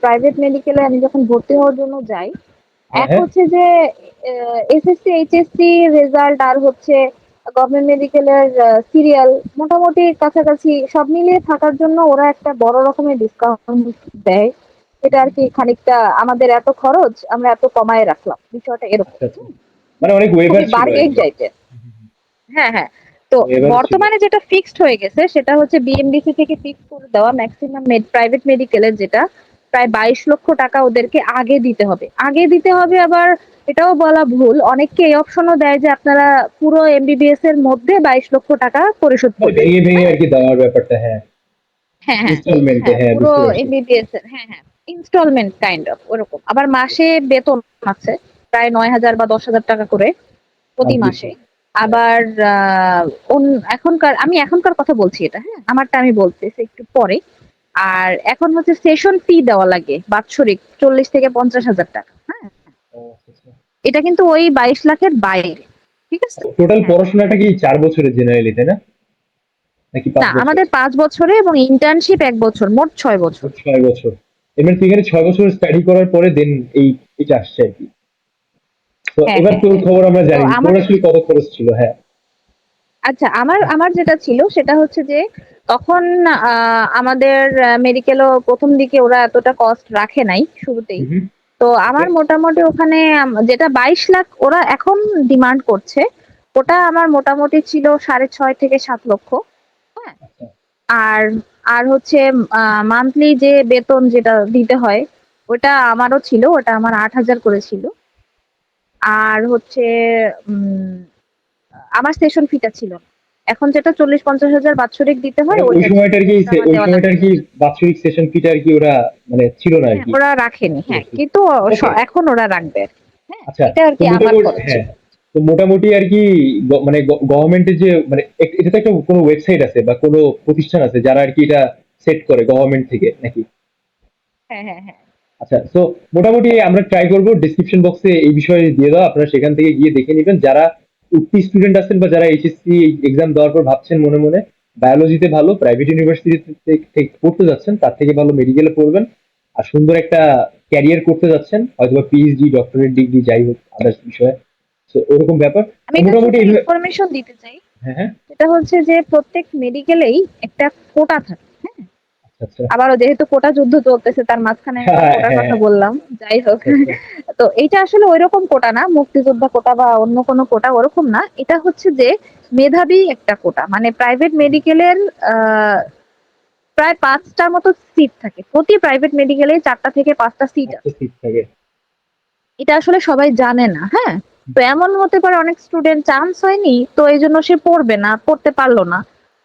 Private মেডিকেলে আমি যখন ভর্তি হওয়ার জন্য যাই, হ্যাঁ, এক হ্যাঁ। হচ্ছে যে এসএসসি এইচএসসি রেজাল্ট আর হচ্ছে গভর্নমেন্ট মেডিকেলের সিরিয়াল মোটামুটি কাছাকাছি সব মিলিয়ে থাকার জন্য ওরা একটা বড় রকমের ডিসকাউন্ট দেয়। এটা আর কি খানিকটা আমাদের এত খরচ আমরা এত কমায় রাখলাম, বিষয়টা এরকম। আচ্ছা, আচ্ছা। মানে অনেক ওয়েভার খুবই ছিল বার্গেইন আরকি। টাইপের। হ্যাঁ, হ্যাঁ। তো ওয়েভার ছিল। বর্তমানে যেটা ফিক্সড হয়ে গেছে সেটা হচ্ছে বিএমডিসি থেকে ফিক্স করে দেওয়া ম্যাক্সিমাম প্রাইভেট মেডিকেলের যেটা প্রায় 22 লক্ষ টাকা ওদেরকে আগে দিতে হবে। আগে দিতে হবে আবার এটাও বলা ভুল। অনেককে এই অপশনও দেয় যে আপনারা পুরো এমবিবিএস এর মধ্যে 22 লক্ষ টাকা পরিশোধ মানে করবেন। ভেঙে, ভেঙে হ্যাঁ? আরকি দেওয়ার ব্যাপারটা, হ্যাঁ। হ্যাঁ, হ্যাঁ, ইনস্টলমেন্টে, হ্যাঁ, হ্যাঁ, পুরো বুঝতে পারছি। এমবিবিএস এর হ্যাঁ, হ্যাঁ। ইনস্টলমেন্ট কাইন্ড অফ ওরকম। আবার মাসে বেতন আছে প্রায় ৯,০০০ বা ১০,০০০ টাকা করে প্রতি মান্থলি। মাসে। হ্যাঁ। আবার এখনকার কথা বলছি এটা, হ্যাঁ? আমারটা আমি বলতেছি একটু পরে। আর এখন হচ্ছে সেশন ফি দেওয়া লাগে বাৎসরিক ৪০ থেকে ৫০,০০০ টাকা। হ্যাঁ? ও আচ্ছা, আচ্ছা। এটা কিন্তু ওই ২২ লাখের বাইরে। ঠিক আছে? টোটাল হ্যাঁ। পড়াশোনাটা কি ৪ বছরের জেনারেলি, তাই না? নাকি ৫ না, বছর? আমাদের ৫ বছরে এবং ইন্টার্নশিপ ১ বছর, মোট ৬ বছর। মোট ৬ বছর। এর মানে তুই এখানে ৬ বছর স্টাডি করার পরে দেন এই এটা আসছে আরকি। তো হ্যাঁ, এবার হ্যাঁ, তোর হ্যাঁ। খবর আমরা তো জানি। তোর আমার আসলে কত খরচ ছিল? হ্যাঁ। আচ্ছা, আমার আমার যেটা ছিল সেটা হচ্ছে যে তখন আমাদের মেডিকেলও ১ম দিকে ওরা এতটা কস্ট রাখে নাই শুরুতেই। হু, হু। তো ওকে। আমার মোটামুটি ওখানে যেটা ২২ লাখ ওরা এখন ডিমান্ড করছে, ওটা আমার মোটামুটি ছিল ৬.৫ থেকে ৭ লক্ষ। হ্যাঁ? আচ্ছা। আর আর হচ্ছে মান্থলি যে বেতন যেটা দিতে হয় ওটা আমারও ছিল। ওটা আমার ৮,০০০ করে ছিল। আর হচ্ছে উম আমার সেশন ফিটা ছিল না। এখন যেটা ৪০-৫০,০০০ বাৎসরিক দিতে হয় মানে ওই ওইটা ছিল। সময়টার কি ওটা আমার ওই দেওয়া সময়টার লাগতো। কি বাৎসরিক সেশন ফিটা আরকি ওরা মানে ছিল না হ্যাঁ, আরকি। ওরা রাখেনি। হ্যাঁ, কিন্তু ওকে। এখন ওরা রাখবে আরকি। হ্যাঁ, আচ্ছা। এটা তো আরকি আমার মোটামুটি, খরচ হ্যাঁ। ছিল। তো মোটামুটি আরকি মানে গভর্নমেন্টের যে মানে এটা তো একটা কোনো ওয়েবসাইট আছে বা কোনো প্রতিষ্ঠান আছে যারা আরকি এটা সেট করে গভর্নমেন্ট থেকে নাকি? হ্যাঁ, হ্যাঁ, হ্যাঁ। আচ্ছা, সো মোটামুটি আমরা ট্রাই করব ডেসক্রিপশন বক্সে এই বিষয়ে দিয়ে দাও, আপনারা সেখান থেকে গিয়ে দেখে নেবেন। যারা উঠতি স্টুডেন্ট আছেন বা যারা এইচএসসি এক্সাম দেওয়ার পর ভাবছেন মনে মনে বায়োলজিতে ভালো প্রাইভেট ইউনিভার্সিটিতে থেকে পড়তে যাচ্ছেন, তার থেকে ভালো মেডিকেলে পড়বেন। আর সুন্দর একটা ক্যারিয়ার করতে যাচ্ছেন, হয়তোবা পিএইচডি, ডক্টরেট ডিগ্রি যাই হোক আদার্স বিষয়ে। সো ওরকম ব্যাপার। আমি তো এটা মোটামুটি ছোট্ট এগুলো। ইনফরমেশন দিতে চাই। হ্যাঁ, হ্যাঁ। সেটা হচ্ছে যে প্রত্যেক মেডিকেলেই একটা কোটা থাকে। হ্যাঁ? আচ্ছা, আচ্ছা। আবারও যেহেতু কোটা যুদ্ধ চলতেছে তার মাঝখানে আমি আবার হ্যাঁ, কোটার হ্যাঁ। কথা বললাম। যাই হোক। আচ্ছা, আচ্ছা। তো এইটা আসলে ঐরকম কোটা না, মুক্তিযোদ্ধা কোটা বা অন্য কোনো কোটা ওরকম না। এটা হচ্ছে যে মেধাবী একটা কোটা। মানে প্রাইভেট মেডিকেলের আ প্রায় ৫ টার মতো সিট থাকে। প্রতি প্রাইভেট মেডিকেলেই ৪ টা থেকে ৫ টা সিট আচ্ছা, আছে। ঠিক থাকে। এটা আসলে সবাই জানে না, হ্যাঁ? তো এমন হতে পারে অনেক স্টুডেন্ট চান্স হয়নি, তো এইজন্য সে পড়বে না, পড়তে পারল না।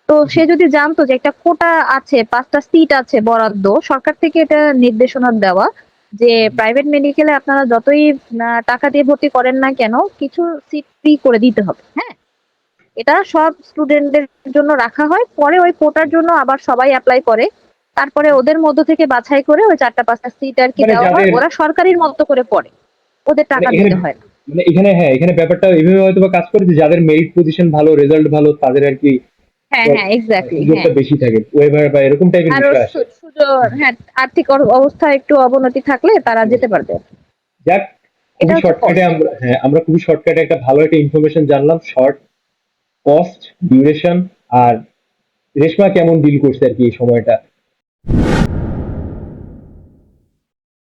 তো সে যদি জানতো যে একটা কোটা আছে, ৫ টা সিট আছে বরাদ্দ, সরকার থেকে এটা নির্দেশনা দেওয়া যে প্রাইভেট মেডিকেলে আপনারা যতই টাকা দিয়ে ভর্তি করেন না কেন, কিছু সিট ফ্রি করে দিতে হবে, হ্যাঁ? এটা সব স্টুডেন্টদের জন্য রাখা হয়। পরে ওই কোটার জন্য আবার সবাই এপ্লাই করে। তারপরে ওদের মধ্য থেকে বাছাই করে ওই ৪ টা ৫ টা সিট আরকি মানে দেওয়া হয়। যাদের ওরা সরকারির মতো করে পড়ে। ওদের মানে টাকা এখানে দিতে হয় না। মানে এখানে হ্যাঁ, এখানে ব্যাপারটা এভাবে হয়তোবা কাজ করে যে যাদের মেরিট পজিশন ভালো, রেজাল্ট ভালো তাদের আরকি হ্যাঁ, হ্যাঁ, এক্সাক্টলি সুযোগটা হ্যাঁ। বেশি থাকে। ওয়েভার বা এরকম টাইপের আরো বিষয় আসে। হ্যাঁ, আর্থিক অবস্থা একটু অবনতি থাকলে তারা যেতে পারবে। যাক, এটা খুবই হচ্ছে শর্টকাটে কস্ট। আমরা, হ্যাঁ, আমরা খুবই শর্টকাটে একটা ভালো একটা ইনফরমেশন জানলাম। শর্ট, কস্ট, ডিউরেশন আর রেশমা কেমন ডিল করছে আরকি এই সময়টা।